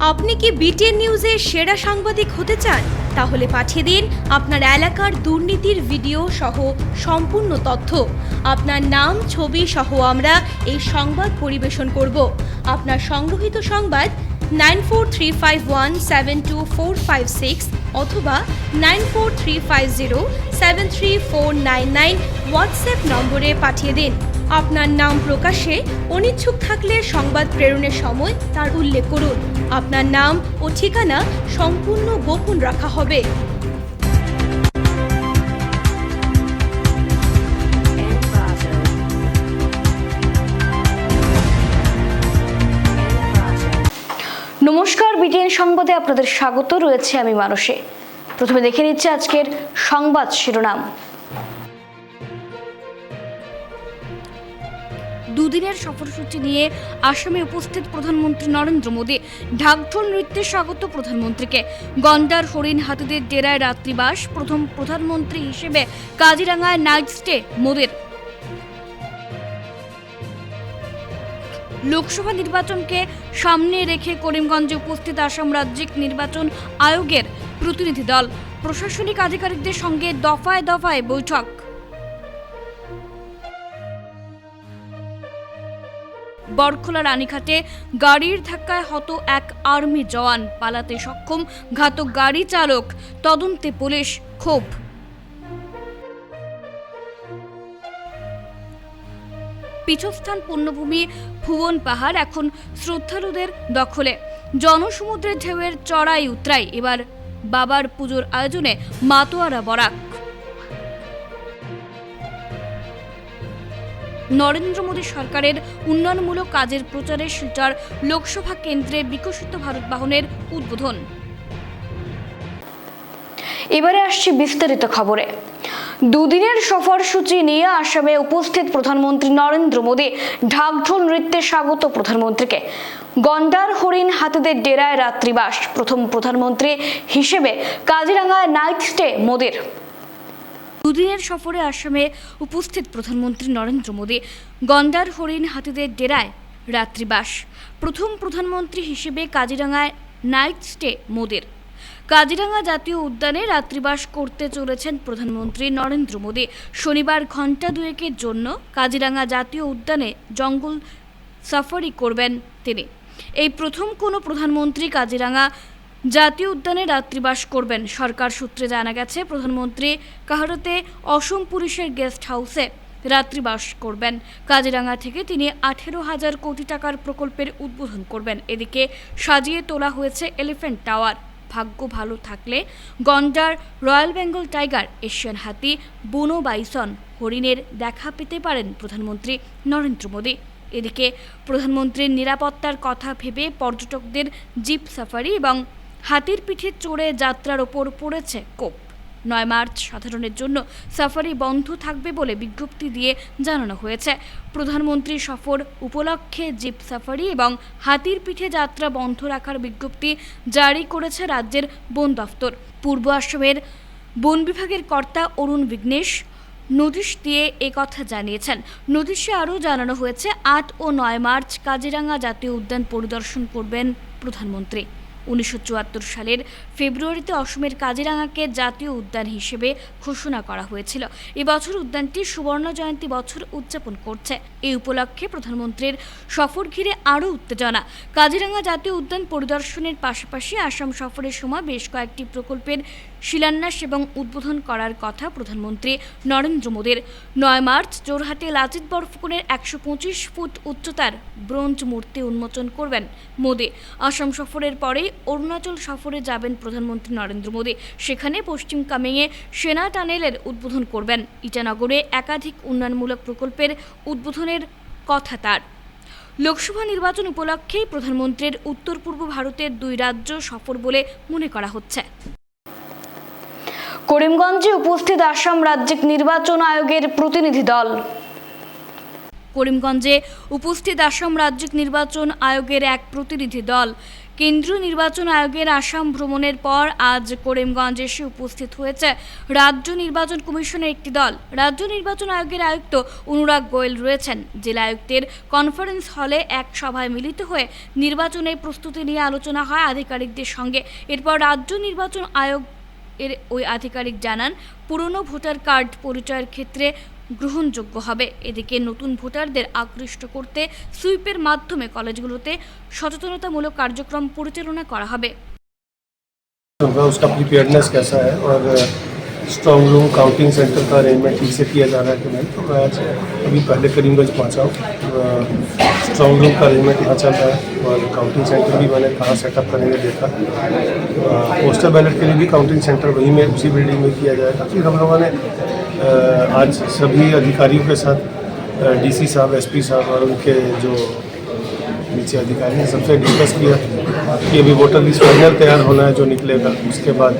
আপনি কি বিটিএন নিউজের সেরা সাংবাদিক হতে চান? তাহলে পাঠিয়ে দিন আপনার এলাকার দুর্নীতির ভিডিও সহ সম্পূর্ণ তথ্য। আপনার নাম, ছবি সহ আমরা এই সংবাদ পরিবেশন করব। আপনার সংগ্রহীত সংবাদ 9435172456 অথবা 9435073499 হোয়াটসঅ্যাপ নম্বরে পাঠিয়ে দিন। আপনার নাম প্রকাশে অনিচ্ছুক থাকলে সংবাদ প্রেরণের সময় তার উল্লেখ করুন। আপনার নাম ও ঠিকানা সম্পূর্ণ গোপন রাখা হবে। নমস্কার, বিটিএন সংবাদে আপনাদের স্বাগত। রয়েছে আমি মানসী। প্রথমে দেখে নিচ্ছে আজকের সংবাদ শিরোনাম। দুদিনের সফরসূচি নিয়ে আসামে উপস্থিত প্রধানমন্ত্রী নরেন্দ্র মোদী। ঢাকঢোল নৃত্যে স্বাগত প্রধানমন্ত্রীকে। গন্ডার হরিণ হাতিদের ডেরায় রাত্রিবাস। প্রথম প্রধানমন্ত্রী হিসেবে কাজিরাঙ্গায় নাইট স্টে মোদীর। লোকসভা নির্বাচনকে সামনে রেখে করিমগঞ্জে উপস্থিত আসাম রাজ্যিক নির্বাচন আয়োগের প্রতিনিধি দল। প্রশাসনিক আধিকারিকদের সঙ্গে দফায় দফায় বৈঠক। বরখোলা রানীঘাটে গাড়ির ধাক্কায় হত এক আর্মি জওয়ান। পালাতে সক্ষম ঘাতক গাড়ি চালক। তদন্তে পুলিশ। ক্ষোভ। পীঠস্থান পুণ্যভূমি ভুবন পাহাড় এখন শ্রদ্ধালুদের দখলে। জনসমুদ্রের ঢেউয়ের চড়াই উতরাই। এবার বাবার পুজোর আয়োজনে মাতোয়ারা বরাক। নরেন্দ্র মোদী সরকারের উন্নয়নমূলক কাজের প্রচারে শিলচর লোকসভা কেন্দ্রে বিকশিত ভারত বাহনের উদ্বোধন। এবারে আসছি বিস্তারিত খবরে। দুদিনের সফরসূচি নিয়ে আসামে উপস্থিত প্রধানমন্ত্রী নরেন্দ্র মোদী। ঢাকঢোল নৃত্যে স্বাগত প্রধানমন্ত্রীকে। গন্ডার হরিণ হাতিদের ডেরায় রাত্রিবাস। প্রথম প্রধানমন্ত্রী হিসেবে কাজিরাঙ্গায় নাইট স্টে মোদীর। দুদিনের সফরে আসামে উপস্থিত প্রধানমন্ত্রী নরেন্দ্র মোদী গন্ডার হরিণ হাতিদের ডেরায় রাত্রিবাস। প্রথম প্রধানমন্ত্রী হিসেবে কাজিরাঙ্গায় নাইট স্টে মোদীর। কাজিরাঙ্গা জাতীয় উদ্যানে রাত্রিবাস করতে চলেছেন প্রধানমন্ত্রী নরেন্দ্র মোদী। শনিবার ঘণ্টা দুয়েকের জন্য কাজিরাঙ্গা জাতীয় উদ্যানে জঙ্গল সাফারি করবেন তিনি। এই প্রথম কোনো প্রধানমন্ত্রী কাজিরাঙ্গা জাতীয় উদ্যানে রাত্রিবাস করবেন। সরকার সূত্রে জানা গেছে, প্রধানমন্ত্রী কাহারতে অসম পুলিশের গেস্ট হাউসে রাত্রিবাস করবেন। কাজিরাঙ্গা থেকে তিনি 18,000 কোটি টাকার প্রকল্পের উদ্বোধন করবেন। এদিকে সাজিয়ে তোলা হয়েছে এলিফ্যান্ট টাওয়ার। ভাগ্য ভালো থাকলে গন্ডার, রয়্যাল বেঙ্গল টাইগার, এশিয়ান হাতি, বুনো বাইসন, হরিণের দেখা পেতে পারেন প্রধানমন্ত্রী নরেন্দ্র মোদী। এদিকে প্রধানমন্ত্রীর নিরাপত্তার কথা ভেবে পর্যটকদের জিপ সাফারি এবং হাতির পিঠে চড়ে যাত্রার ওপর পড়েছে কোপ। 9 মার্চ সাধারণের জন্য সাফারি বন্ধ থাকবে বলে বিজ্ঞপ্তি দিয়ে জানানো হয়েছে। প্রধানমন্ত্রী সফর উপলক্ষে জিপ সাফারি এবং হাতির পিঠে যাত্রা বন্ধ রাখার বিজ্ঞপ্তি জারি করেছে রাজ্যের বন দফতর। পূর্ব আসামের বন বিভাগের কর্তা অরুণ বিঘ্নেশ নোটিশ দিয়ে একথা জানিয়েছেন। নোটিশে আরও জানানো হয়েছে, 8 ও 9 মার্চ কাজিরাঙ্গা জাতীয় উদ্যান পরিদর্শন করবেন প্রধানমন্ত্রী। 1974 সালের ফেব্রুয়ারিতে অসমের কাজিরাঙ্গাকে জাতীয় উদ্যান হিসেবে ঘোষণা করা হয়েছিল। এবছর উদ্যানটি সুবর্ণ জয়ন্তী বছর উদযাপন করছে। এই উপলক্ষে প্রধানমন্ত্রীর সফর ঘিরে আরও উত্তেজনা। কাজিরাঙ্গা জাতীয় উদ্যান পরিদর্শনের পাশাপাশি আসাম সফরের সময় বেশ কয়েকটি প্রকল্পের শিলান্যাস এবং উদ্বোধন করার কথা প্রধানমন্ত্রী নরেন্দ্র মোদীর। 9 মার্চ জোরহাটে লাচিত বরফুকনের 125 ফুট উচ্চতার ব্রোঞ্জ মূর্তি উন্মোচন করবেন মোদী। আসাম সফরের পরেই অরুণাচল সফরে যাবেন প্রধানমন্ত্রী নরেন্দ্র মোদী। সেখানে পশ্চিম কামেংয়ে সেনা টানেলের উদ্বোধন করবেন। ইটানগরে একাধিক উন্নয়নমূলক প্রকল্পের উদ্বোধনের কথা তার। লোকসভা নির্বাচন উপলক্ষেই প্রধানমন্ত্রীর উত্তর পূর্ব ভারতের 2 রাজ্য সফর বলে মনে করা হচ্ছে। করিমগঞ্জে উপস্থিত আসাম রাজ্যিক নির্বাচন আয়োগের প্রতিনিধি দল। করিমগঞ্জে উপস্থিত আসাম রাজ্যিক নির্বাচন আয়োগের এক প্রতিনিধি দল। কেন্দ্রীয় নির্বাচন আয়োগের আসাম ভ্রমণের পর আজ করিমগঞ্জে এসে উপস্থিত হয়েছে রাজ্য নির্বাচন কমিশনের একটি দল। রাজ্য নির্বাচন আয়োগের আয়ুক্ত অনুরাগ গোয়েল রয়েছেন। জেলা আয়ুক্তের কনফারেন্স হলে এক সভায় মিলিত হয়ে নির্বাচনের প্রস্তুতি নিয়ে আলোচনা হয় আধিকারিকদের সঙ্গে। এরপর রাজ্য নির্বাচন আয়োগ এর ওই আধিকারিক জানান, পুরনো ভোটার কার্ড পরিচয়ের ক্ষেত্রে গ্রহণযোগ্য হবে। এদিকে নতুন ভোটারদের আকৃষ্ট করতে সুইপের মাধ্যমে কলেজগুলোতে সচেতনতামূলক কার্যক্রম পরিচালনা করা হবে। उसका प्रिपेयर्डनेस कैसा है और स्ट्रॉन्ग रूम काउंटिंग सेंटर का अरेंजमेंट ठीक से किया जा रहा है कि नहीं। तो मैं आज अभी पहले करीमगंज पहुंचा हूँ। स्ट्रॉन्ग रूम का अरेंजमेंट यहाँ चल रहा है और काउंटिंग सेंटर भी मैंने कहाँ सेटअप करेंगे देखा। पोस्टल बैलेट के लिए भी काउंटिंग सेंटर वहीं में उसी बिल्डिंग में किया जाएगा। फिर हम लोगों ने आज सभी अधिकारियों के साथ डीसी साहब, एसपी साहब और उनके जो नीचे अधिकारी हैं सबसे डिस्कस किया कि अभी वोटर लिस्ट फाइनल तैयार होना है जो निकलेगा। उसके बाद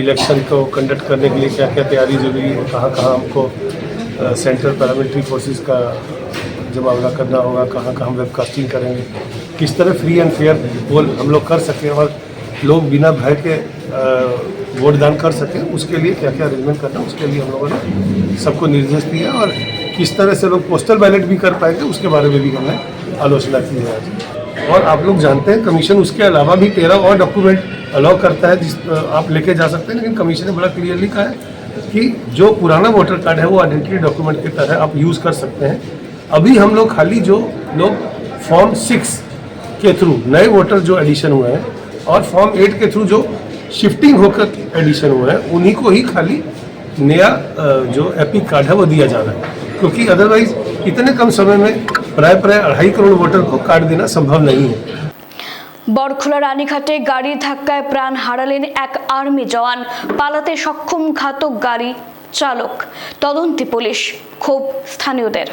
इलेक्शन को कंडक्ट करने के लिए क्या क्या तैयारी जरूरी है, कहाँ कहाँ हमको सेंट्रल पैरामिलिट्री फोर्सेस का जमावड़ा करना होगा, कहाँ कहाँ हम वेबकास्टिंग करेंगे, किस तरह फ्री एंड फेयर पोल हम लोग कर सकें और लोग बिना भय के वोट दान कर सकें। उसके लिए क्या क्या अरेंजमेंट करना है उसके लिए हम लोगों ने सबको निर्देश दिया और किस तरह से लोग पोस्टल बैलेट भी कर पाएंगे उसके बारे में भी हमने आलोचना की है आज। और आप लोग जानते हैं कमीशन उसके अलावा भी 13 और डॉक्यूमेंट अलाउ करता है जिस आप लेके जा सकते हैं। लेकिन कमीशन ने बड़ा क्लियरली कहा है कि जो पुराना वोटर कार्ड है वो आइडेंटिटी डॉक्यूमेंट की तरह आप यूज़ कर सकते हैं। अभी हम लोग खाली जो लोग फॉर्म 6 के थ्रू नए वोटर जो एडिशन हुए हैं और फॉर्म 8 के थ्रू जो शिफ्टिंग होकर एडिशन हुए हैं उन्हीं को ही खाली नया जो एपिक कार्ड है वो दिया जा रहा है, क्योंकि अदरवाइज इतने कम समय में प्राय 2.5 करोड़ वोटर को कार्ड देना संभव नहीं है। বরখোলা রানীঘাটে গাড়ির ধাক্কায় প্রাণ হারালেন এক আর্মি জওয়ান। পালাতে সক্ষম ঘাতক গাড়ি চালক, তদন্তে পুলিশ। ক্ষোভ স্থানীয়দের।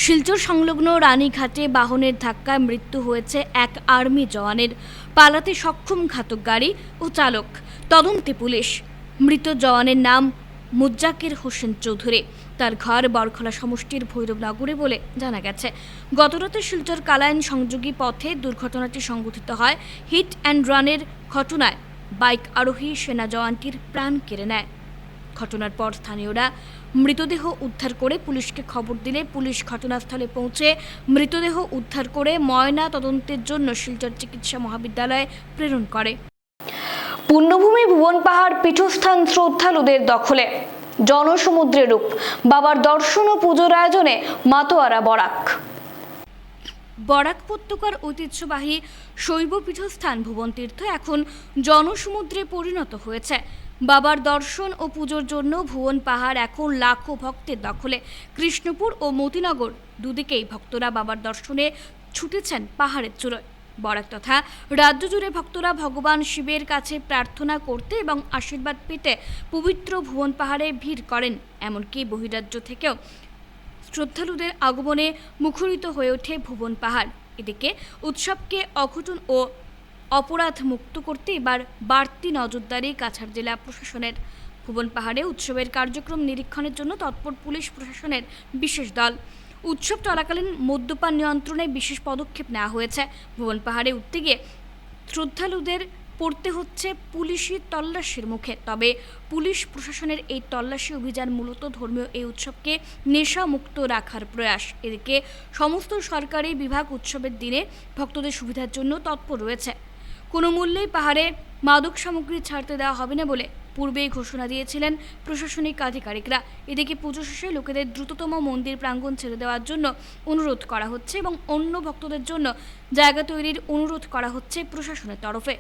শিলচর সংলগ্ন রানীঘাটে বাহনের ধাক্কায় মৃত্যু হয়েছে এক আর্মি জওয়ানের। পালাতে সক্ষম ঘাতক গাড়ি ও চালক, তদন্তে পুলিশ। মৃত জওয়ানের নাম মুজ্জাকির হোসেন চৌধুরী। তার ঘর বরখোলা সমষ্টির ভৈরবনগরে বলে জানা গেছে। গতরাতে শিলচর কালাইন সংযোগী পথে দুর্ঘটনাটি সংঘটিত হয়। হিট অ্যান্ড রানের ঘটনায় বাইক আরোহী সেনা জওয়ানটির প্রাণ কেড়ে নেয়। ঘটনার পর স্থানীয়রা মৃতদেহ উদ্ধার করে পুলিশকে খবর দিলে পুলিশ ঘটনাস্থলে পৌঁছে মৃতদেহ উদ্ধার করে ময়না তদন্তের জন্য শিলচর চিকিৎসা মহাবিদ্যালয়ে প্রেরণ করে। পুণ্যভূমি ভুবন পাহাড় পীঠস্থান শ্রদ্ধালুদের দখলে। জনসমুদ্রের রূপ। বাবার দর্শন ও পুজোর আয়োজনে মাতোয়ারা বরাক। বরাক উপত্যকার ঐতিহ্যবাহী শৈব পীঠস্থান ভুবন তীর্থ এখন জনসমুদ্রে পরিণত হয়েছে। বাবার দর্শন ও পুজোর জন্য ভুবন পাহাড় এখন লাখো ভক্তের দখলে। কৃষ্ণপুর ও মতিনগর দুদিকেই ভক্তরা বাবার দর্শনে ছুটেছেন পাহাড়ের চূড়ায়। বরাক তথা রাজ্য জুড়ে ভক্তরা ভগবান শিবের কাছে প্রার্থনা করতে এবং আশীর্বাদ পেতে পবিত্র ভুবন পাহাড়ে ভিড় করেন। এমনকি বহিরাজ্য থেকেও শ্রদ্ধালুদের আগমনে মুখরিত হয়ে ওঠে ভুবন পাহাড়। এদিকে উৎসবকে অঘটন ও অপরাধ মুক্ত করতে এবার বাড়তি নজরদারি কাছাড় জেলা প্রশাসনের। ভুবন পাহাড়ে উৎসবের কার্যক্রম নিরীক্ষণের জন্য তৎপর পুলিশ প্রশাসনের বিশেষ দল। উৎসব চলাকালীন মদ্যপান নিয়ন্ত্রণে বিশেষ পদক্ষেপ নেওয়া হয়েছে। ভুবন পাহাড়ে উঠতে গিয়ে শ্রদ্ধালুদের পড়তে হচ্ছে পুলিশি তল্লাশির মুখে। তবে পুলিশ প্রশাসনের এই তল্লাশি অভিযান মূলত ধর্মীয় এই উৎসবকে নেশামুক্ত রাখার প্রয়াস। এদিকে সমস্ত সরকারি বিভাগ উৎসবের দিনে ভক্তদের সুবিধার জন্য তৎপর রয়েছে। কোনো মূল্যেই পাহাড়ে মাদক সামগ্রী ছাড়তে দেওয়া হবে না বলে পূর্বেই ঘোষণা দিয়েছিলেন প্রশাসনিক আধিকারিকরা। এদিকে পুজো শেষে লোকেদের দ্রুততম মন্দির প্রাঙ্গণ ছেড়ে দেওয়ার জন্য অনুরোধ করা হচ্ছে এবং অন্য ভক্তদের জন্য জায়গা তৈরির অনুরোধ করা হচ্ছে প্রশাসনের তরফে।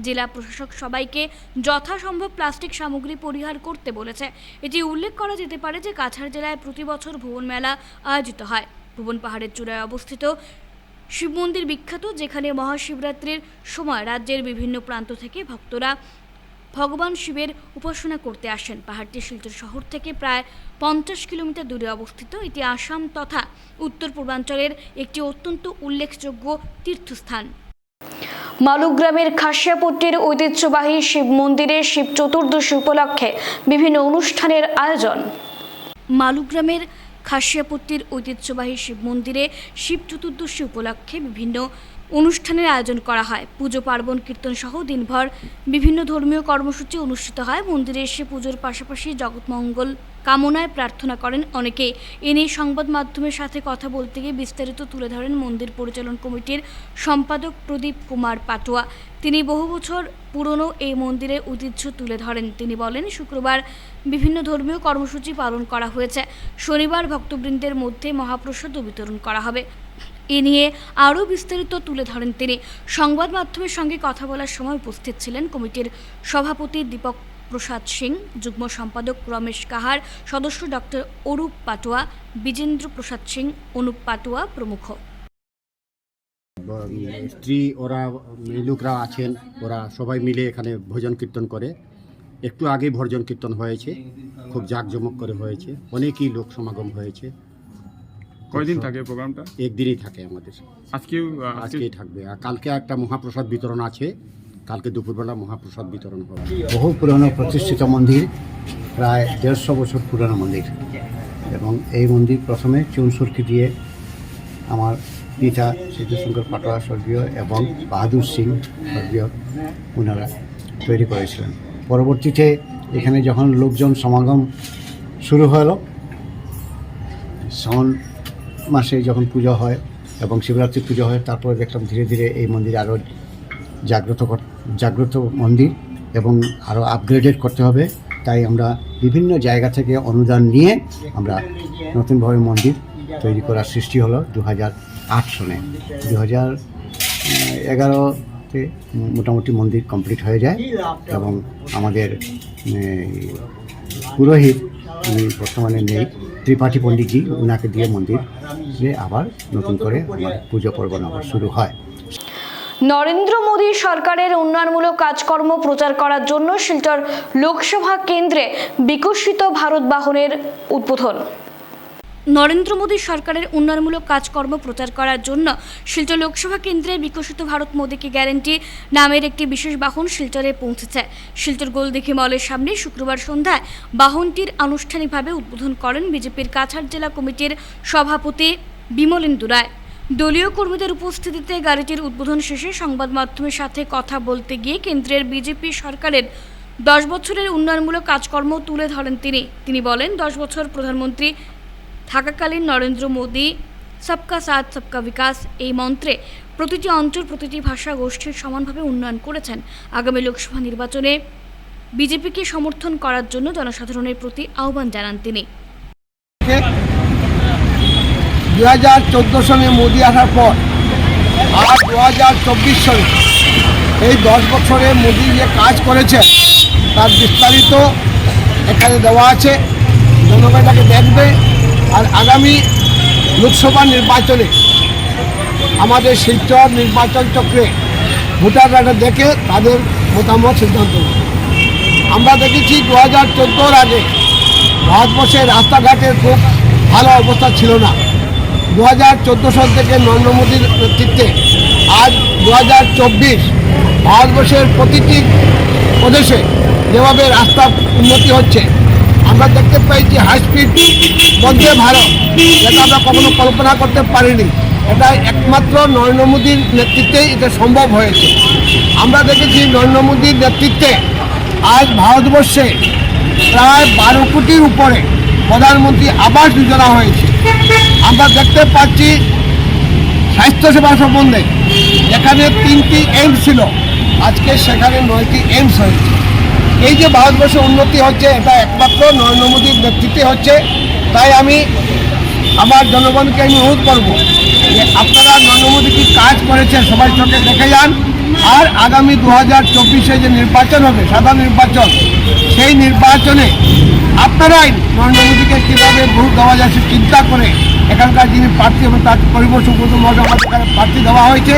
জেলা প্রশাসক সবাইকে যথাসম্ভব প্লাস্টিক সামগ্রী পরিহার করতে বলেছে। এটি উল্লেখ করা যেতে পারে যে কাছাড় জেলায় প্রতি বছর ভুবন মেলা আয়োজিত হয়। ভুবন পাহাড়ের চূড়ায় অবস্থিত শিব মন্দির বিখ্যাত, যেখানে মহাশিবরাত্রির সময় রাজ্যের বিভিন্ন প্রান্ত থেকে ভক্তরা ভগবান শিবের উপাসনা করতে আসেন। পাহাড়টি শিলচর শহর থেকে প্রায় 50 কিলোমিটার দূরে অবস্থিত। এটি আসাম তথা উত্তর পূর্বাঞ্চলের একটি অত্যন্ত উল্লেখযোগ্য তীর্থস্থান। মালুগ্রামের খাসিয়াপট্টির ঐতিহ্যবাহী শিব মন্দিরে শিব চতুর্দশী উপলক্ষে বিভিন্ন অনুষ্ঠানের আয়োজন। মালুগ্রামের খাসিয়াপট্টির ঐতিহ্যবাহী শিব মন্দিরে শিব চতুর্দশী উপলক্ষে বিভিন্ন অনুষ্ঠানের আয়োজন করা হয়। পুজো পার্বণ কীর্তন সহ দিনভর বিভিন্ন ধর্মীয় কর্মসূচি অনুষ্ঠিত হয়। মন্দিরে এসে পুজোর পাশাপাশি জগৎমঙ্গল কামনায় প্রার্থনা করেন অনেকে। এ নিয়ে সংবাদ মাধ্যমের সাথে কথা বলতে গিয়ে বিস্তারিত তুলে ধরেন মন্দির পরিচালন কমিটির সম্পাদক প্রদীপ কুমার পাটোয়া। তিনি বহু বছর পুরনো এই মন্দিরের ঐতিহ্য তুলে ধরেন। তিনি বলেন, শুক্রবার বিভিন্ন ধর্মীয় কর্মসূচি পালন করা হয়েছে। শনিবার ভক্তবৃন্দের মধ্যে মহাপ্রসাদ বিতরণ করা হবে। এ নিয়ে আরও বিস্তারিত তুলে ধরেন তিনি। সংবাদ মাধ্যমের সঙ্গে কথা বলার সময় উপস্থিত ছিলেন কমিটির সভাপতি দীপক প্রসাদ সিং, যুগ্ম সম্পাদক রমেশ কাহার, সদস্য ডক্টর অরূপ পাটোয়া, বিজেন্দ্র প্রসাদ সিং, অনুপ পাটোয়া প্রমুখ। স্ত্রী ওরা লোকরা আছেন, ওরা সবাই মিলে এখানে ভজন কীর্তন করে। একটু আগে ভজন কীর্তন হয়েছে, খুব জাঁকজমক করে হয়েছে, অনেকই লোক সমাগম হয়েছে। কয়দিন থাকে প্রোগ্রামটা? একদিনই থাকে আমাদের, আজকেই থাকবে। আর কালকে একটা মহাপ্রসাদ বিতরণ আছে, কালকে দুপুরবেলা মহাপ্রসাদ বিতরণ হবে। বহু পুরনো প্রতিষ্ঠিত মন্দির, প্রায় 150 বছর পুরনো মন্দির, এবং এই মন্দির প্রথমে চুন সুরকি দিয়ে আমার পিতা সিদ্ধশঙ্কর পাটোয়া স্বর্গীয় এবং বাহাদুর সিং স্বর্গীয় ওনারা তৈরি করেছিলেন। পরবর্তীতে এখানে যখন লোকজন সমাগম শুরু হলো, শ্রাবণ মাসে যখন পূজা হয় এবং শিবরাত্রি পুজো হয়, তারপরে দেখলাম ধীরে ধীরে এই মন্দির আরও জাগ্রত মন্দির এবং আরও আপগ্রেডেড করতে হবে। তাই আমরা বিভিন্ন জায়গা থেকে অনুদান নিয়ে আমরা নতুনভাবে মন্দির তৈরি করার সৃষ্টি হলো 2008 সনে। 2011-তে মোটামুটি মন্দির কমপ্লিট হয়ে যায় এবং আমাদের পুরোহিত উনি বর্তমানে নেই, ত্রিপাঠী পণ্ডিতজি, ওনাকে দিয়ে মন্দিরে আবার নতুন করে আমার পুজো পর্বণ আবার শুরু হয়। নরেন্দ্র মোদী সরকারের উন্নয়নমূলক কাজকর্ম প্রচার করার জন্য শিলচর লোকসভা কেন্দ্রে বিকশিত ভারত বাহনের উদ্বোধন। নরেন্দ্র মোদী সরকারের উন্নয়নমূলক কাজকর্ম প্রচার করার জন্য শিলচর লোকসভা কেন্দ্রে বিকশিত ভারত মোদীকে গ্যারান্টি নামের একটি বিশেষ বাহন শিলচরে পৌঁছেছে। শিলচর গোলদিঘি মলের সামনে শুক্রবার সন্ধ্যায় বাহনটির আনুষ্ঠানিকভাবে উদ্বোধন করেন বিজেপির কাছাড় জেলা কমিটির সভাপতি বিমলেন্দু রায়। দলীয় কর্মীদের উপস্থিতিতে গাড়িটির উদ্বোধন শেষে সংবাদ মাধ্যমের সাথে কথা বলতে গিয়ে কেন্দ্রের বিজেপি সরকারের 10 বছরের উন্নয়নমূলক কাজকর্ম তুলে ধরেন তিনি বলেন, 10 বছর প্রধানমন্ত্রী থাকাকালীন নরেন্দ্র মোদী সবকা সাথ সবকা বিকাশ এই মন্ত্রে প্রতিটি অঞ্চল, প্রতিটি ভাষা গোষ্ঠীর সমানভাবে উন্নয়ন করেছেন। আগামী লোকসভা নির্বাচনে বিজেপিকে সমর্থন করার জন্য জনসাধারণের প্রতি আহ্বান জানান তিনি। 2014 সনে মোদী আসার পর আর 2024 সনে এই 10 বছরে মোদী যে কাজ করেছে তার বিস্তারিত এখানে দেওয়া আছে, জনগণটাকে দেখবে। আর আগামী লোকসভা নির্বাচনে আমাদের শিলচর নির্বাচন চক্রে ভোটাররা দেখে তাদের মতামত সিদ্ধান্ত নেবে। আমরা দেখেছি 2014-র আগে ভারতবর্ষের রাস্তাঘাটের খুব ভালো অবস্থা ছিল না। 2014 সাল থেকে নরেন্দ্র মোদীর নেতৃত্বে আজ 2024 ভারতবর্ষের প্রতিটি প্রদেশে যেভাবে রাস্তা উন্নতি হচ্ছে, আমরা দেখতে পাই যে হাই স্পিড বন্দে ভারত, যেটা আমরা কখনো কল্পনা করতে পারিনি, এটা একমাত্র নরেন্দ্র মোদীর নেতৃত্বেই এটা সম্ভব হয়েছে। আমরা দেখেছি নরেন্দ্র মোদীর নেতৃত্বে আজ ভারতবর্ষে প্রায় 12 কোটির উপরে প্রধানমন্ত্রী আবাস যোজনা হয়েছে। আমরা দেখতে পাচ্ছি স্বাস্থ্যসেবা সম্বন্ধে যেখানে 3টি এইমস ছিল, আজকে সেখানে 9টি এইমস হয়েছে। এই যে ভারতবর্ষে উন্নতি হচ্ছে, এটা একমাত্র নরেন্দ্র মোদীর নেতৃত্বে হচ্ছে। তাই আমি আমার জনগণকে আমি অনুরোধ করব যে আপনারা নরেন্দ্র মোদী কি কাজ করেছেন সবাই চোখে দেখে যান। আর আগামী 2024-এ যে নির্বাচন হবে, সাধারণ নির্বাচন, সেই নির্বাচনে আপনারাই নরেন্দ্র মোদীকে কীভাবে ভোট দেওয়া যায় সে চিন্তা করে এখানকার যিনি প্রার্থী এবং তার পরিবার সুব্রত মহাশয় আমাদের এখানে প্রার্থী দেওয়া হয়েছে,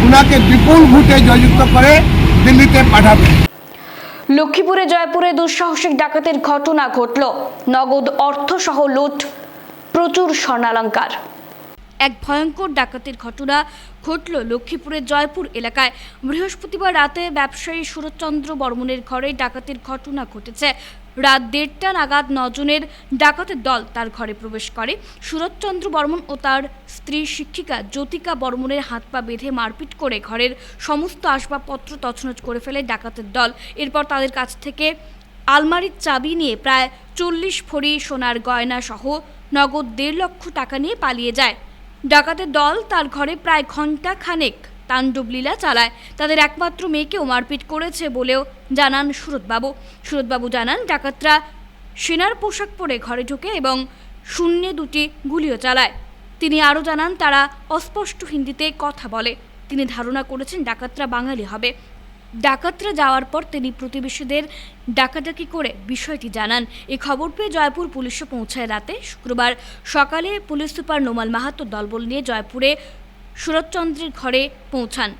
ওনাকে বিপুল ভোটে জয়যুক্ত করে দিল্লিতে পাঠাবে। লক্ষ্মীপুরে জয়পুরে দুঃসাহসিক ডাকাতির ঘটনা ঘটল। নগদ অর্থসহ লুট, প্রচুর স্বর্ণালংকার। এক ভয়ঙ্কর ডাকাতির ঘটনা ঘটল লক্ষ্মীপুরের জয়পুর এলাকায়। বৃহস্পতিবার রাতে ব্যবসায়ী সুরতচন্দ্র বর্মনের ঘরে ডাকাতির ঘটনা ঘটেছে। রাত 1:30 নাগাদ 9 জনের ডাকাতের দল তার ঘরে প্রবেশ করে। সুরতচন্দ্র বর্মন ও তার স্ত্রী শিক্ষিকা জ্যোতিকা বর্মনের হাত পা বেঁধে মারপিট করে ঘরের সমস্ত আসবাবপত্র তছনছ করে ফেলে ডাকাতের দল। এরপর তাদের কাছ থেকে আলমারির চাবি নিয়ে প্রায় 40 ভরি সোনার গয়না সহ নগদ 1.5 লক্ষ টাকা নিয়ে পালিয়ে যায়। ডাকাতের দল তার ঘরে প্রায় ঘণ্টা খানেক তাণ্ডব লীলা চালায়। তাদের একমাত্র মেয়েকেও মারপিট করেছে বলেও জানান সুরতবাবু জানান, ডাকাতরা সেনার পোশাক পরে ঘরে ঢোকে এবং শূন্যে 2টি গুলিও চালায়। তিনি আরও জানান, তারা অস্পষ্ট হিন্দিতে কথা বলে। তিনি ধারণা করেছেন ডাকাতরা বাঙালি হবে। ডাকাতরা যাওয়ার পর তিনি প্রতিবেশীদের ডাকাডাকি করে বিষয়টি জানান। এই খবর পেয়ে জয়পুর পুলিশও পৌঁছায় রাতে। শুক্রবার সকালে পুলিশ সুপার নোমাল মাহাতোর দলবল নিয়ে জয়পুরে সুরতচন্দ্রের ঘরে পৌঁছান।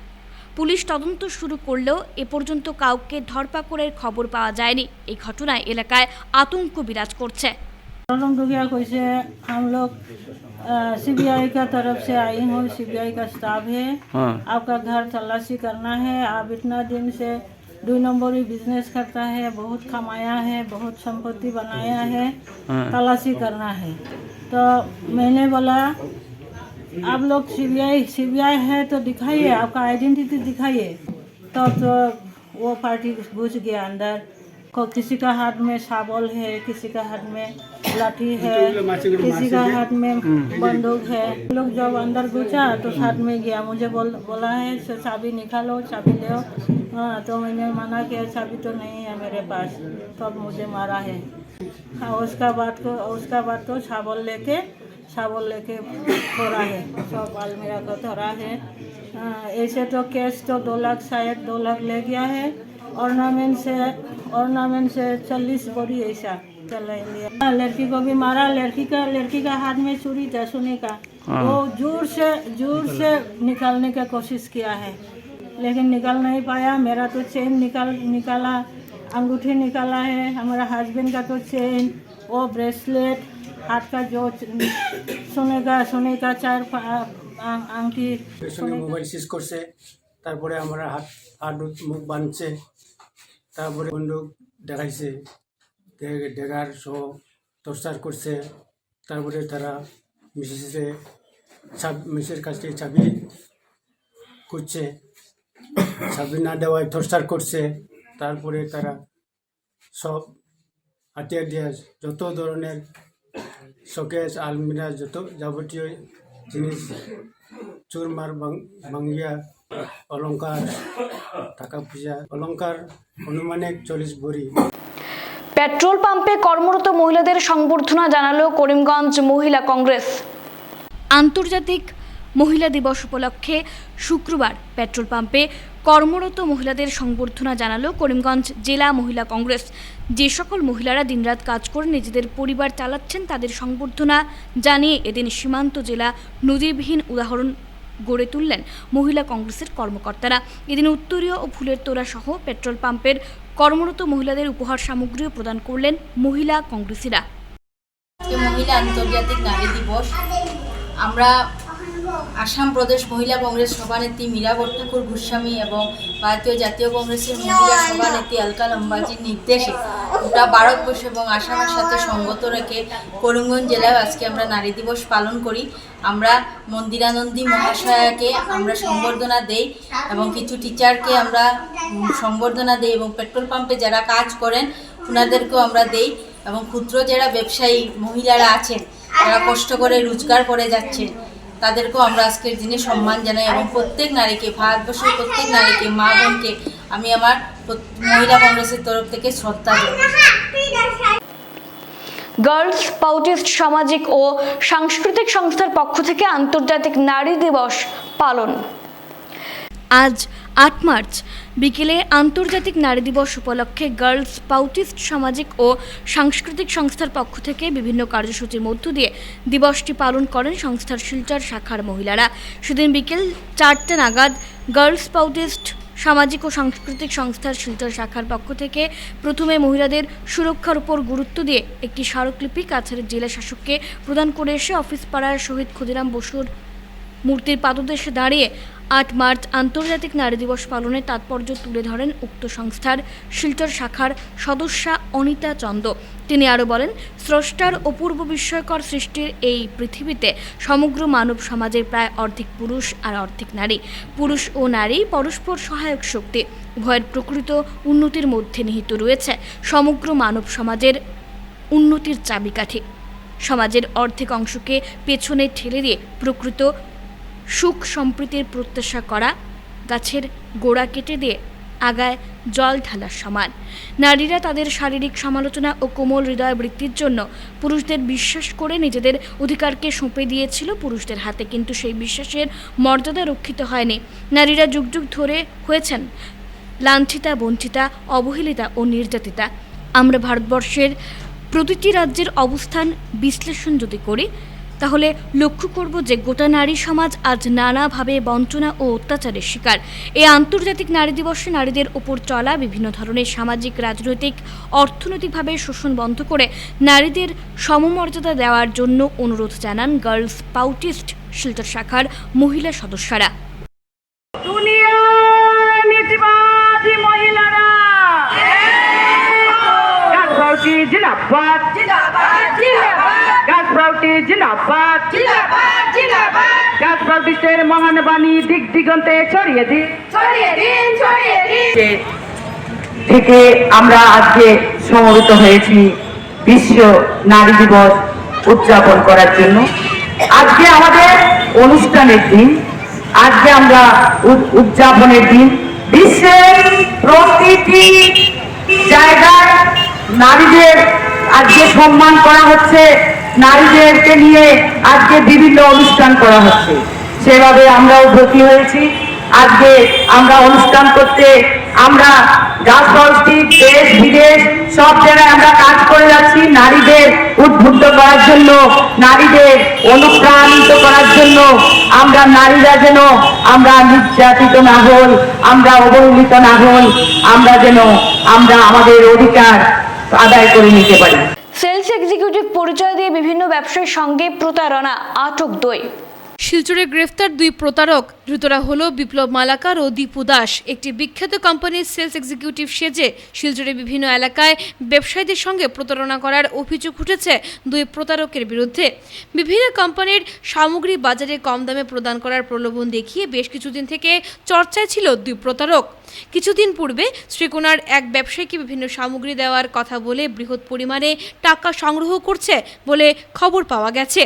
পুলিশ তদন্ত শুরু করলেও এ পর্যন্ত কাউকে ধরপাকড়ের খবর পাওয়া যায়নি। এই ঘটনায় এলাকায় আতঙ্ক বিরাজ করছে। कैसे हम लोग सीबीआई का तरफ से आई हूँ, सीबीआई का स्टाफ है। आपका घर तलाशी करना है। आप इतना दिन से 2 नंबरी बिजनेस करता है, बहुत कमाया है, बहुत संपत्ति बनाया है, तलाशी करना है। तो मैंने बोला आप लोग सीबीआई है तो दिखाइए, आपका आइडेंटिटी दिखाइए। तो वो पार्टी घुस गया अंदर। किसी का हाथ में शाबल है, किसी का हाथ में लाठी है, किसी का हाथ में बंदूक है। लोग जब अंदर घुसा तो साथ में गया, मुझे बोला है चाबी निकालो, चाबी ले। हाँ, तो मैंने मना किया, चाबी तो नहीं है मेरे पास। तब मुझे मारा है। हाँ, उसका बाद तो शाबल लेके थोड़ा है, सब अलमीरा को थोड़ा है। ऐसे तो कैश तो 2 लाख, शायद 2 लाख ले गया है। ऑर्नामेंट से 40 बोरी ऐसा चला लिया। लड़की को भी मारा। लड़की का हाथ में चूड़ी था सोने का, वो जोर से निकालने का कोशिश किया है, लेकिन निकाल नहीं पाया। मेरा तो चेन निकाला, अंगूठी निकाला है। हमारा हस्बैंड का तो चेन, वो ब्रेसलेट, हाथ का जो सोने का 4 আংটি মোবাইল সিজ করছে। তারপরে আমার হাত মুখ বাঁধছে, তারপরে বন্দুক দেখাইছে, ডেগার সহ টর্চার করছে। তারপরে তারা মিসের কাছ থেকে চাবি করছে, চাবি না দেওয়ায় টর্চার করছে। তারপরে তারা সব হাতিয়ার দিয়ে যত ধরনের শোকেস, আলমিরা, যত যাবতীয় জিনিস চুরমার ভাঙ্গিয়া, অলঙ্কার, টাকা পয়সা, অলঙ্কার অনুমানে 40 ভরি। পেট্রোল পাম্পে কর্মরত মহিলাদের সংবর্ধনা জানালো করিমগঞ্জ মহিলা কংগ্রেস। আন্তর্জাতিক মহিলা দিবস উপলক্ষে শুক্রবার পেট্রোল পাম্পে কর্মরত মহিলাদের সংবর্ধনা জানালো করিমগঞ্জ জেলা মহিলা কংগ্রেস। যে সকল মহিলারা দিনরাত কাজ করে নিজেদের পরিবার চালাচ্ছেন, তাদের সংবর্ধনা জানিয়ে এদিন সীমান্ত জেলা নজিরবিহীন উদাহরণ গড়ে তুললেন মহিলা কংগ্রেসের কর্মকর্তারা। এদিন উত্তরীয় ও ফুলের তোড়া সহ পেট্রোল পাম্পের কর্মরত মহিলাদের উপহার সামগ্রীও প্রদান করলেন মহিলা কংগ্রেসীরা। মহিলা আন্তর্জাতিক নারী দিবস আমরা আসাম প্রদেশ মহিলা কংগ্রেস সভানেত্রী মীরা বরঠাকুর গোস্বামী এবং ভারতীয় জাতীয় কংগ্রেসের মহিলা সভানেত্রী আলকা লম্বাজির নির্দেশে গোটা ভারতবর্ষ এবং আসামের সাথে সঙ্গত রেখে করিমগঞ্জ জেলায় আজকে আমরা নারী দিবস পালন করি। আমরা মন্দিরানন্দী মহাশয়াকে আমরা সংবর্ধনা দেই এবং কিছু টিচারকে আমরা সংবর্ধনা দেই এবং পেট্রোল পাম্পে যারা কাজ করেন ওনাদেরকেও আমরা দেই এবং ক্ষুদ্র যারা ব্যবসায়ী মহিলারা আছেন, যারা কষ্ট করে রোজগার করে যাচ্ছেন, তাদেরকেও আমরা আজকের দিনে সম্মান জানাই এবং প্রত্যেক নারীকে, ভারতবর্ষের প্রত্যেক নারীকে, মা বোনকে আমি আমার মহিলা কংগ্রেসের তরফ থেকে শ্রদ্ধা জানাই। গার্লস স্কাউটিস্ট সামাজিক ও সাংস্কৃতিক সংস্থার পক্ষ থেকে আন্তর্জাতিক নারী দিবস পালন। আজ 8 মার্চ বিকেলে আন্তর্জাতিক নারী দিবস উপলক্ষে গার্লস স্কাউটিস্ট সামাজিক ও সাংস্কৃতিক সংস্থার পক্ষ থেকে বিভিন্ন কার্যসূচির মধ্য দিয়ে দিবসটি পালন করেন সংস্থার শিলচর শাখার মহিলারা। সেদিন বিকেল 4টে নাগাদ গার্লস স্কাউটিস্ট সামাজিক ও সাংস্কৃতিক সংস্থার শিলচর শাখার পক্ষ থেকে প্রথমে মহিলাদের সুরক্ষার উপর গুরুত্ব দিয়ে একটি স্মারকলিপি কাছাড়ের জেলা শাসককে প্রদান করে এসে অফিস পাড়ার শহীদ ক্ষুদিরাম বসুর মূর্তির পাদদেশে দাঁড়িয়ে 8 মার্চ আন্তর্জাতিক নারী দিবস পালনের তাৎপর্য তুলে ধরেন উক্ত সংস্থার শিলচর শাখার সদস্যা অনিতা চন্দ। তিনি আরও বলেন, স্রষ্টার অপূর্ব বিস্ময়কর সৃষ্টির এই পৃথিবীতে সমগ্র মানব সমাজের প্রায় অর্ধেক পুরুষ আর অর্ধেক নারী। পুরুষ ও নারী পরস্পর সহায়ক শক্তি, উভয়ের প্রকৃত উন্নতির মধ্যে নিহিত রয়েছে সমগ্র মানব সমাজের উন্নতির চাবিকাঠি। সমাজের অর্ধেক অংশকে পেছনে ঠেলে দিয়ে প্রকৃত সুখ সম্প্রীতির প্রত্যাশা করা, গাছের গোড়া কেটে দিয়ে আগায় জল ঢালার সমান। নারীরা তাদের শারীরিক সমালোচনা ও কোমল হৃদয় বৃত্তির জন্য পুরুষদের বিশ্বাস করে নিজেদের অধিকারকে সঁপে দিয়েছিল পুরুষদের হাতে, কিন্তু সেই বিশ্বাসের মর্যাদা রক্ষিত হয়নি। নারীরা যুগ যুগ ধরে হয়েছেন লাঞ্ছিতা, বঞ্চিতা, অবহেলিতা ও নির্যাতিতা। আমরা ভারতবর্ষের প্রতিটি রাজ্যের অবস্থান বিশ্লেষণ যদি করি, তাহলে লক্ষ্য করব যে গোটা নারী সমাজ আজ নানাভাবে বঞ্চনা ও অত্যাচারের শিকার। এই আন্তর্জাতিক নারী দিবসে নারীদের ওপর চলা বিভিন্ন ধরনের সামাজিক, রাজনৈতিক, অর্থনৈতিকভাবে শোষণ বন্ধ করে নারীদের সমমর্যাদা দেওয়ার জন্য অনুরোধ জানান গার্লস স্কাউটিস্ট শিলচর শাখার মহিলা সদস্যরা। जिंदाबाद जिंदाबाद जिंदाबाद गाছপ্রাউটি जिंदाबाद जिंदाबाद जिंदाबाद গাছপ্রাউটিদের মহান বাণী দিক দিগন্তে ছড়িয়ে দিন ছড়িয়ে দিন ছড়িয়ে দিন। থেকে আমরা আজকে সমবেত হয়েছি বিশ্ব নারী দিবস উদযাপন করার জন্য। আজকে আমাদের অনুষ্ঠানের দিন, আজকে আমরা উদযাপনের দিন। বিশ্বের প্রতিটি জায়গায় নারীদের আজকে সম্মান করা হচ্ছে, নারীদেরকে নিয়ে আজকে বিভিন্ন অনুষ্ঠান করা হচ্ছে। সেভাবে আমরাও ভর্তি হয়েছি। আজকে আমরা অনুষ্ঠান করতে, আমরা রাজনৈতিক দেশ বিদেশ সব জায়গায় আমরা কাজ করে যাচ্ছি নারীদের উদ্বুদ্ধ করার জন্য, নারীদের অনুপ্রাণিত করার জন্য। আমরা নারীরা যেন আমরা নির্যাতিত না হই, আমরা অবহেলিত না হই, আমরা যেন আমরা আমাদের অধিকার আদায় করে নিতে পারি। সেলস এক্সিকিউটিভ পরিচয় দিয়ে বিভিন্ন ব্যবসায়ীর সঙ্গে প্রতারণা, আটক 2। শিলচরে গ্রেফতার 2 প্রতারক। ধৃতরা হলো বিপ্লব মালাকার ও দীপু দাস। একটি বিখ্যাত কোম্পানির সেলস এক্সিকিউটিভ সেজে শিলচরে বিভিন্ন এলাকায় ব্যবসায়ীদের সঙ্গে প্রতারণা করার অভিযোগ উঠেছে 2 প্রতারকের বিরুদ্ধে। বিভিন্ন কোম্পানির সামগ্রী বাজারে কম দামে প্রদান করার প্রলোভন দেখিয়ে বেশ কিছুদিন থেকে চর্চায় ছিল 2 প্রতারক। কিছুদিন পূর্বে শ্রীকোনার এক ব্যবসায়ীকে বিভিন্ন সামগ্রী দেওয়ার কথা বলে বৃহৎ পরিমাণে টাকা সংগ্রহ করছে বলে খবর পাওয়া গেছে।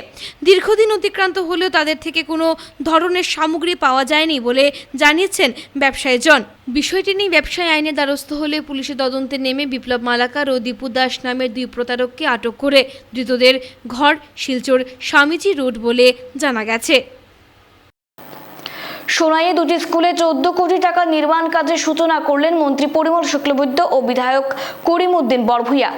দীর্ঘদিন অতিক্রান্ত হলেও তাদের থেকে কোনো ধরনের সামগ্রী পাওয়া যায়নি বলে জানিয়েছেন ব্যবসায়ীজন। বিষয়টি নিয়ে ব্যবসায়ী আইনে দ্বারস্থ হলে পুলিশের তদন্তে নেমে বিপ্লব মালাকার ও দীপু দাস নামের 2 প্রতারককে আটক করে ধৃতদের ঘর শিলচর স্বামীজি রোড বলে জানা গেছে। সোনাইয়ে 2টি স্কুলে 14 কোটি টাকা নির্মাণ কাজের সূচনা করলেন মন্ত্রী পরিমল শুক্লবৈদ্য ও বিধায়ক করিমউদ্দিন বরভূঁইয়া।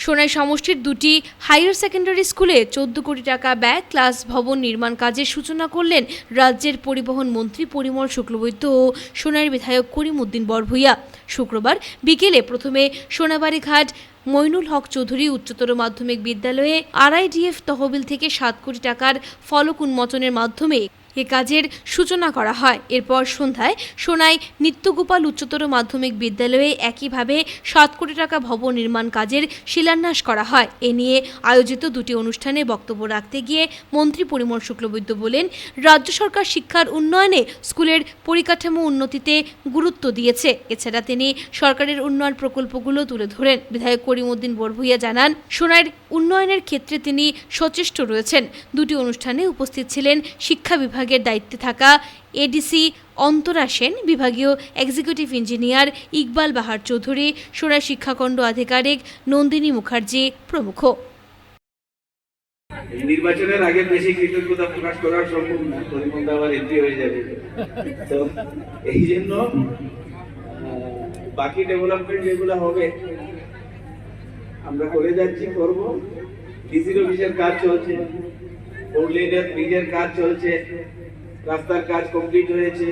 সোনাই সমষ্টির 2টি হায়ার সেকেন্ডারি স্কুলে 14 কোটি টাকা ব্যয় ক্লাস ভবন নির্মাণ কাজের সূচনা করলেন রাজ্যের পরিবহন মন্ত্রী পরিমল শুক্লবৈদ্য ও সোনাইয়ের বিধায়ক করিমউদ্দিন বরভূঁইয়া। শুক্রবার বিকেলে প্রথমে সোনাবাড়ি ঘাট মইনুল হক চৌধুরী উচ্চতর মাধ্যমিক বিদ্যালয়ে RIDF তহবিল থেকে 7 কোটি টাকার ফলক উন্মোচনের মাধ্যমে এ কাজের সূচনা করা হয়। এরপর সন্ধ্যায় সোনাই নিত্যগোপাল উচ্চতর মাধ্যমিক বিদ্যালয়ে একইভাবে 7 কোটি টাকা ভবন নির্মাণ কাজের শিলান্যাস করা হয়। এ নিয়ে আয়োজিত 2টি অনুষ্ঠানে বক্তব্য রাখতে গিয়ে মন্ত্রী পরিমল শুক্লবৈদ্য বলেন, রাজ্য সরকার শিক্ষার উন্নয়নে স্কুলের পরিকাঠামো উন্নতিতে গুরুত্ব দিয়েছে। এছাড়া তিনি সরকারের উন্নয়ন প্রকল্পগুলো তুলে ধরেন। বিধায়ক করিমউদ্দিন বরভূঁইয়া জানান, সোনাইয়ের উন্নয়নের ক্ষেত্রে তিনি সচেষ্ট রয়েছেন। 2টি অনুষ্ঠানে উপস্থিত ছিলেন শিক্ষা বিভাগের দায়িত্বে থাকা এডিসি অন্তরা সেন, বিভাগীয় এক্সিকিউটিভ ইঞ্জিনিয়ার ইকবাল বাহার চৌধুরী, সোনাই শিক্ষাখণ্ড আধিকারিক নন্দিনী মুখার্জি প্রমুখ। নির্বাচনের আগে বেশি কৃতজ্ঞতা প্রকাশ করা সম্ভব না, পরিমলদা আবার এমপি হয়ে যাবে। তো এই জন্য বাকি ডেভেলপমেন্ট যেগুলো হবে আমরা করে যাচ্ছি, করবো। ডিসির অফিসের কাজ চলছে, ফোরলেনের ব্রিজের কাজ চলছে, রাস্তার কাজ কমপ্লিট হয়েছে।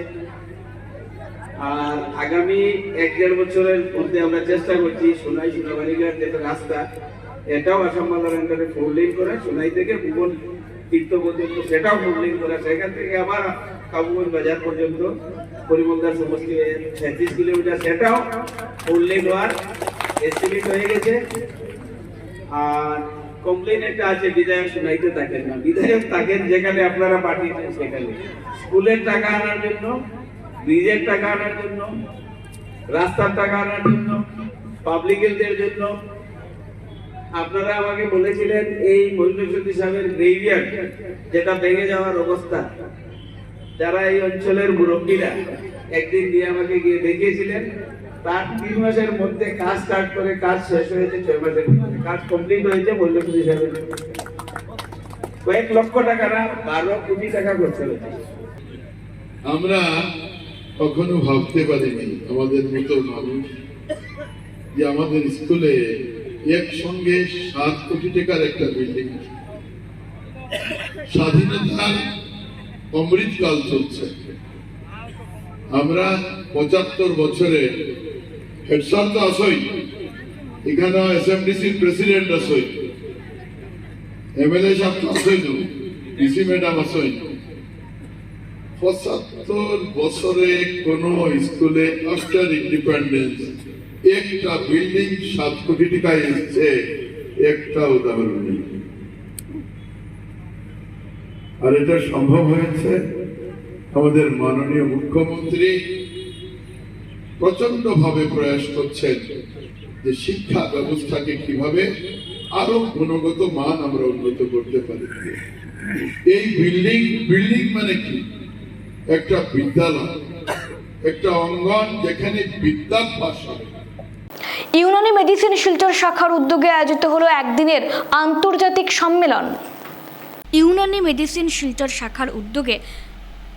আর আগামী 1-1.5 বছরের মধ্যে আমরা চেষ্টা করছি সোনাই সোনাবাড়িঘাট যেটা রাস্তা, এটাও আসাম বাংলার আন্ডারে 4 লেন করে সোনাই থেকে ভুবন তীর্থ পর্যন্ত সেটাও ফুললিং করা, সেখান থেকে আবার কাবুগঞ্জ বাজার পর্যন্ত পরিমলদার সমষ্টি 36 কিলোমিটার, সেটাও ফুললিং হওয়ার এস্টিমেট হয়ে গেছে। আর কমপ্লেন একটা আছে, বিধায়ক শুনাইতে থাকেন না। বিধায়ক থাকেন যেখানে আপনারা পাঠিয়েছেন সেখানে, স্কুলের টাকা আনার জন্য, ব্রিজের টাকা আনার জন্য, রাস্তার টাকা আনার জন্য, পাবলিক হেলথের জন্য। আপনারা আমাকে বলেছিলেন এই মহিলাশক্তি সাহেবের গ্রেভিয়ার্ড যেটা ভেঙে যাওয়ার অবস্থা, যারা এই অঞ্চলের মুরব্বীরা একদিন দিয়ে আমাকে গিয়ে দেখিয়েছিলেন, তার 3 মাসের মধ্যে কাজ স্টার্ট করে কাজ শেষ হয়েছে 6 মাসের মধ্যে, কাজ কমপ্লিট হয়েছে মহিলাশক্তি সাহেবের। কয়েক লক্ষ টাকা না, 12 কোটি টাকা খরচ হয়েছে। আমরা কখনো ভাবতে পারিনি আমাদের মতো মানুষ যে আমাদের স্কুলে একসঙ্গে 7 কোটি টাকার একটা বিল্ডিং, স্বাধীনতার অমৃতকাল চলছে। আমরা 75 বছরে হেডস্যার তো আসই, এখানে এসএমডিসির প্রেসিডেন্ট আসই, এমএলএ সাহেব তো আসই, ডিসি ম্যাডাম আসই। 75 বছরে কোন স্কুলে আফটার ইন্ডিপেন্ডেন্স একটা বিল্ডিং 7 কোটি টাকায় এসছে, একটা উদাহরণ নেই। আর এটা সম্ভব হয়েছে আমাদের মাননীয় মুখ্যমন্ত্রী প্রচন্ড ভাবে প্রয়াস করছেন যে শিক্ষা ব্যবস্থাকে কিভাবে আরো গুণগত মান আমরা উন্নত করতে পারি। এই বিল্ডিং মানে কি? একটা বিদ্যালয়, একটা অঙ্গন যেখানে বিদ্যাভ্যাস হবে। ইউনানি মেডিসিন শিলচর শাখার উদ্যোগে আয়োজিত হলো একদিনের আন্তর্জাতিক সম্মেলন। ইউনানি মেডিসিন শিলচর শাখার উদ্যোগে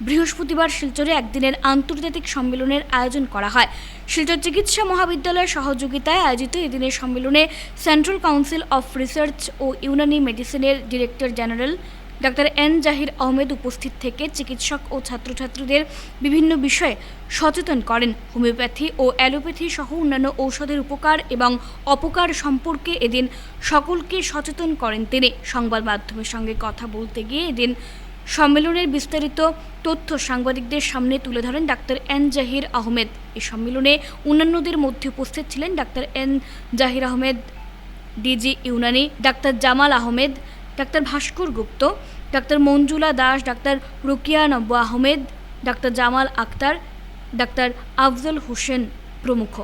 বৃহস্পতিবার শিলচরে একদিনের আন্তর্জাতিক সম্মেলনের আয়োজন করা হয়। শিলচর চিকিৎসা মহাবিদ্যালয়ের সহযোগিতায় আয়োজিত এদিনের সম্মেলনে সেন্ট্রাল কাউন্সিল অফ রিসার্চ ও ইউনানি মেডিসিনের director general doctor N Zahir Ahmed উপস্থিত থেকে চিকিৎসক ও ছাত্রছাত্রীদের বিভিন্ন বিষয়ে সচেতন করেন। হোমিওপ্যাথি ও অ্যালোপ্যাথি সহ অন্যান্য ঔষধের উপকার এবং অপকার সম্পর্কে এদিন সকলকে সচেতন করেন তিনি। সংবাদ মাধ্যমের সঙ্গে কথা বলতে গিয়ে এদিন সম্মেলনের বিস্তারিত তথ্য সাংবাদিকদের সামনে তুলে ধরেন ডাক্তার এন জাহির আহমেদ। এই সম্মেলনে অন্যান্যদের মধ্যে উপস্থিত ছিলেন doctor N Zahir Ahmed, DG Unani, doctor Jamal Ahmed, doctor Bhaskar Gupta, doctor Manjula Das, doctor Rukia Nabbu Ahmed, doctor Jamal Akhtar, doctor Afzal Hossain প্রমুখ।